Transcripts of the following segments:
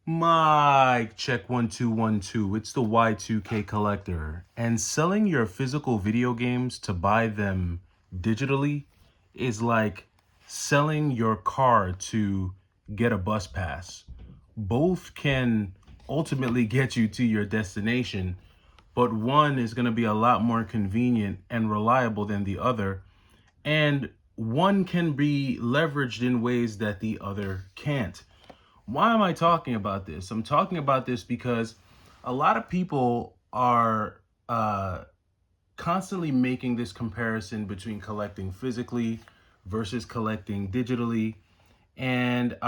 Mic check 1 2 1 2. It's the Y2K collector. And selling your physical video games to buy them digitally is like selling your car to get a bus pass. Both can ultimately get you to your destination, but one is going to be a lot more convenient and reliable than the other. And one can be leveraged in ways that the other can't. Why am I talking about this? I'm talking about this because a lot of people are constantly making this comparison between collecting physically versus collecting digitally. And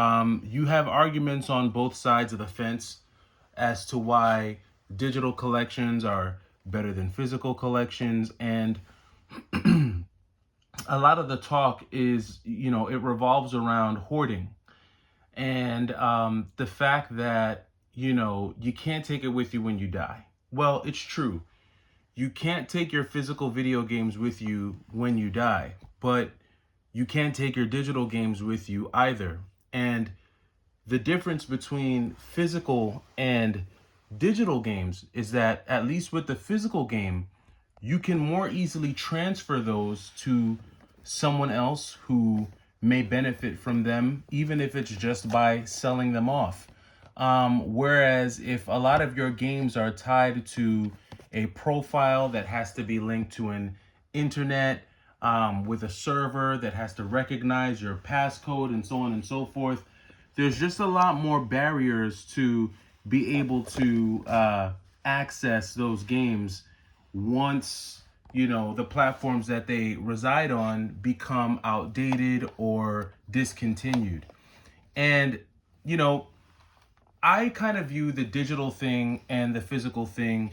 you have arguments on both sides of the fence as to why digital collections are better than physical collections. And a lot of the talk is, it revolves around hoarding and the fact that you can't take it with you when you die. Well, it's true. You can't take your physical video games with you when you die, but you can't take your digital games with you either. And the difference between physical and digital games is that, at least with the physical game, you can more easily transfer those to someone else who may benefit from them, even if it's just by selling them off. Whereas if a lot of your games are tied to a profile that has to be linked to an internet, with a server that has to recognize your passcode and so on and so forth, there's just a lot more barriers to be able to access those games once the platforms that they reside on become outdated or discontinued. And you know I kind of view the digital thing and the physical thing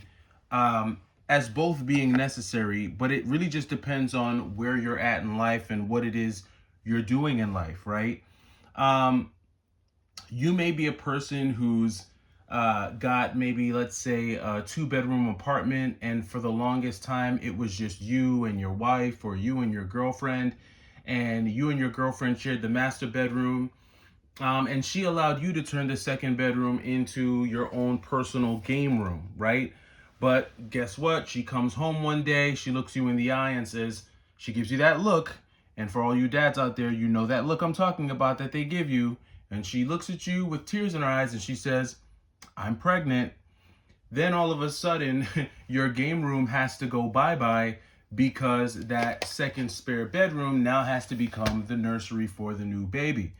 as both being necessary, but it really just depends on where you're at in life and what it is you're doing in life, right? um, you may be a person who's got, maybe, let's say, a 2 bedroom apartment, and for the longest time it was just you and your wife, or you and your girlfriend, and you and your girlfriend shared the master bedroom. And she allowed you to turn the second bedroom into your own personal game room, right? But guess what? She comes home one day, she looks you in the eye and says, she gives you that look. And for all you dads out there, you know that look I'm talking about that they give you. And she looks at you with tears in her eyes and she says, I'm pregnant. Then all of a sudden, your game room has to go bye bye, because that second spare bedroom now has to become the nursery for the new baby.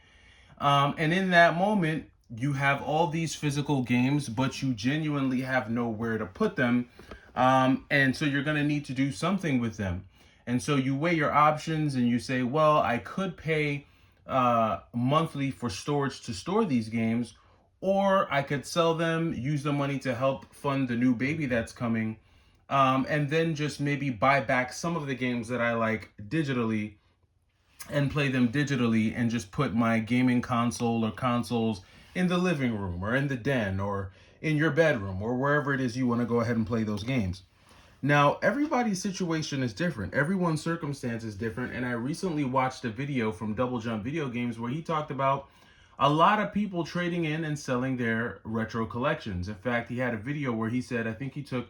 And in that moment, you have all these physical games, but you genuinely have nowhere to put them. And so you're going to need to do something with them. And so you weigh your options and you say, well, I could pay monthly for storage to store these games, or I could sell them, use the money to help fund the new baby that's coming, and then just maybe buy back some of the games that I like digitally and play them digitally, and just put my gaming console or consoles in the living room or in the den or in your bedroom or wherever it is you want to go ahead and play those games. Now, everybody's situation is different. Everyone's circumstance is different. And I recently watched a video from Double Jump Video Games where he talked about a lot of people trading in and selling their retro collections. In fact, he had a video where he said, I think he took,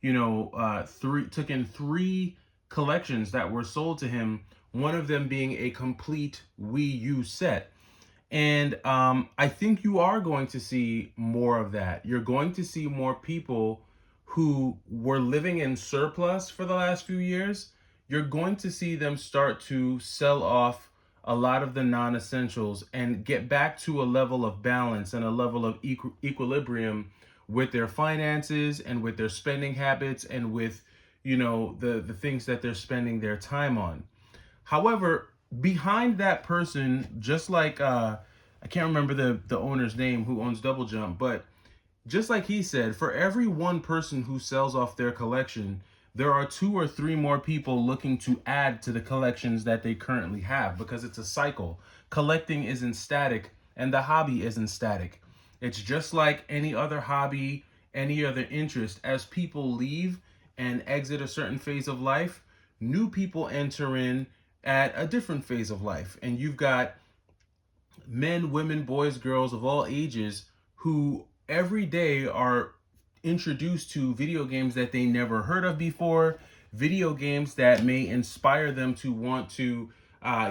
took in 3 collections that were sold to him, one of them being a complete Wii U set. And I think you are going to see more of that. You're going to see more people who were living in surplus for the last few years. You're going to see them start to sell off a lot of the non-essentials and get back to a level of balance and a level of equilibrium with their finances and with their spending habits and with the things that they're spending their time on. However, behind that person, just like I can't remember the owner's name who owns Double Jump, but just like he said, for every one person who sells off their collection, there are 2 or 3 more people looking to add to the collections that they currently have, because it's a cycle. Collecting isn't static, and the hobby isn't static. It's just like any other hobby, any other interest. As people leave and exit a certain phase of life, new people enter in at a different phase of life. And you've got men, women, boys, girls of all ages who every day are introduced to video games that they never heard of before, video games that may inspire them to want to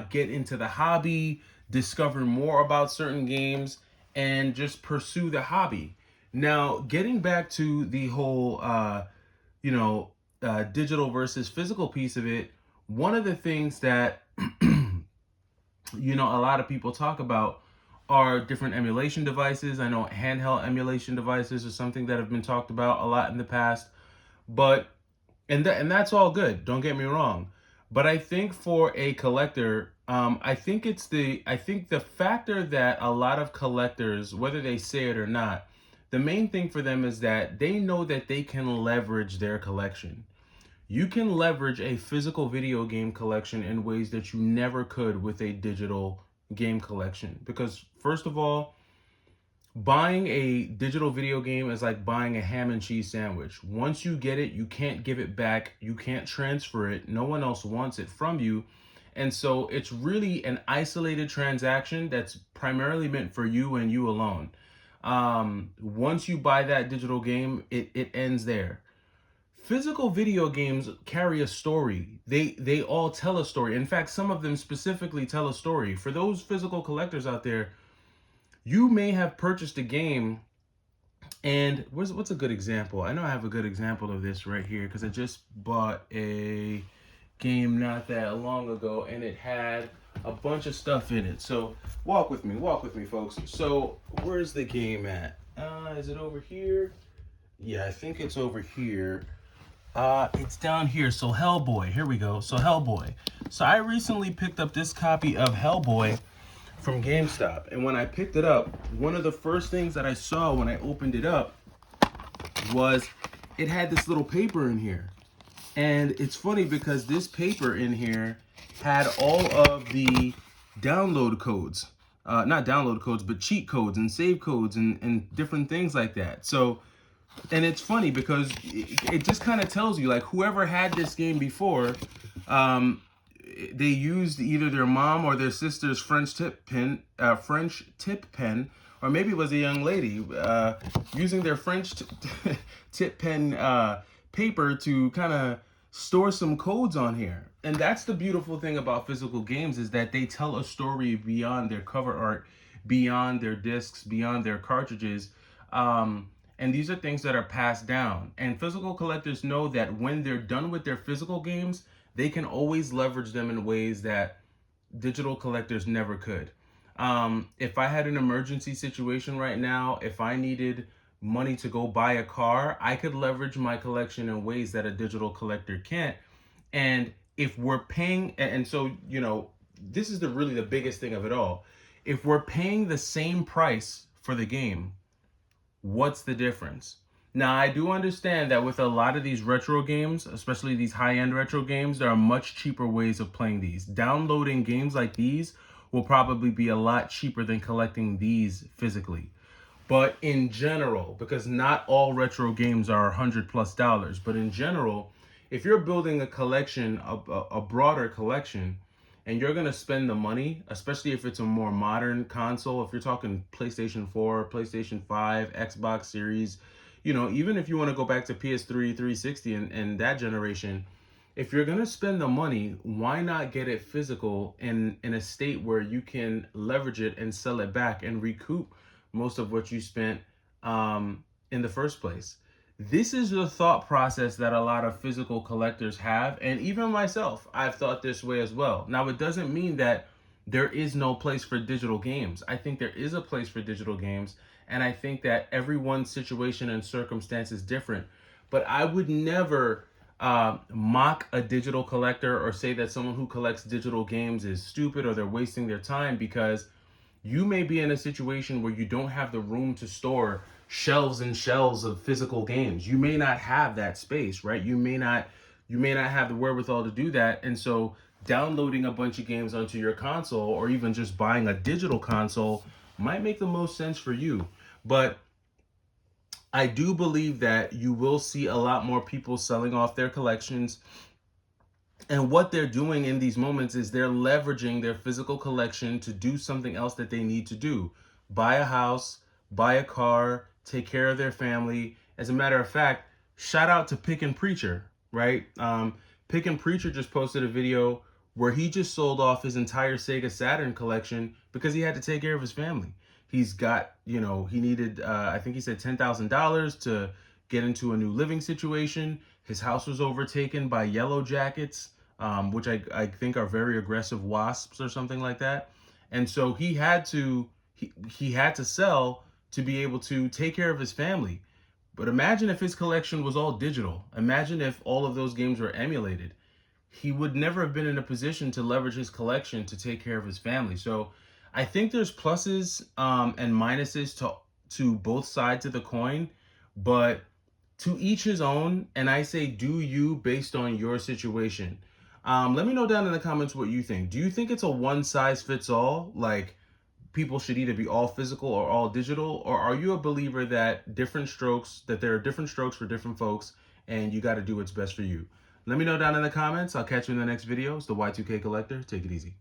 get into the hobby, discover more about certain games, and just pursue the hobby. Now, getting back to the whole, you know, digital versus physical piece of it, one of the things that a lot of people talk about are different emulation devices. I know handheld emulation devices are something that have been talked about a lot in the past, but and that's all good. Don't get me wrong, but I think for a collector, I think the factor that a lot of collectors, whether they say it or not, the main thing for them is that they know that they can leverage their collection. You can leverage a physical video game collection in ways that you never could with a digital game collection. Because, first of all, buying a digital video game is like buying a ham and cheese sandwich. Once you get it, you can't give it back, you can't transfer it, no one else wants it from you. And so it's really an isolated transaction that's primarily meant for you and you alone. Once you buy that digital game, it ends there. Physical video games carry a story. They all tell a story. In fact, some of them specifically tell a story. For those physical collectors out there, you may have purchased a game, and what's a good example? I know I have a good example of this right here because I just bought a game not that long ago, and it had a bunch of stuff in it. So walk with me, folks. So where's the game at? Is it over here? Yeah, I think it's over here. It's down here. So Hellboy, here we go. So Hellboy. So I recently picked up this copy of Hellboy from GameStop. And when I picked it up, one of the first things that I saw when I opened it up was it had this little paper in here. And it's funny because this paper in here had all of the download codes. Not download codes, but cheat codes and save codes and different things like that. So, and it's funny because it just kind of tells you, like, whoever had this game before, they used either their mom or their sister's French tip pen, or maybe it was a young lady using their French tip pen paper to kind of store some codes on here. And that's the beautiful thing about physical games, is that they tell a story beyond their cover art, beyond their discs, beyond their cartridges. And these are things that are passed down. And physical collectors know that when they're done with their physical games, they can always leverage them in ways that digital collectors never could. If I had an emergency situation right now, if I needed money to go buy a car, I could leverage my collection in ways that a digital collector can't. And if we're paying, and so, this is really the biggest thing of it all. If we're paying the same price for the game, what's the difference? Now, I do understand that with a lot of these retro games, especially these high-end retro games, there are much cheaper ways of playing these. Downloading games like these will probably be a lot cheaper than collecting these physically. But in general, because not all retro games are $100+, but in general, if you're building a collection, a broader collection, and you're going to spend the money, especially if it's a more modern console, if you're talking PlayStation 4, PlayStation 5, Xbox Series, even if you want to go back to PS3, 360 and that generation, if you're going to spend the money, why not get it physical in a state where you can leverage it and sell it back and recoup most of what you spent in the first place? This is the thought process that a lot of physical collectors have, and even myself, I've thought this way as well. Now, it doesn't mean that there is no place for digital games. I think there is a place for digital games, and I think that everyone's situation and circumstance is different. But I would never mock a digital collector or say that someone who collects digital games is stupid or they're wasting their time, because you may be in a situation where you don't have the room to store shelves and shelves of physical games. You may not have that space, right? You may not have the wherewithal to do that. And so downloading a bunch of games onto your console, or even just buying a digital console, might make the most sense for you. But I do believe that you will see a lot more people selling off their collections. And what they're doing in these moments is they're leveraging their physical collection to do something else that they need to do. Buy a house, buy a car, take care of their family. As a matter of fact, shout out to Pick and Preacher, right? Pick and Preacher just posted a video where he just sold off his entire Sega Saturn collection because he had to take care of his family. He's got, he needed, I think he said $10,000 to get into a new living situation. His house was overtaken by yellow jackets, which I think are very aggressive wasps or something like that. And so he had to sell to be able to take care of his family. But imagine if his collection was all digital. Imagine if all of those games were emulated. He would never have been in a position to leverage his collection to take care of his family. So I think there's pluses and minuses to both sides of the coin, but to each his own. And I say, do you based on your situation. Let me know down in the comments what you think. Do you think it's a one size fits all? Like people should either be all physical or all digital, or are you a believer that there are different strokes for different folks and you got to do what's best for you? Let me know down in the comments. I'll catch you in the next video. It's the Y2K Collector. Take it easy.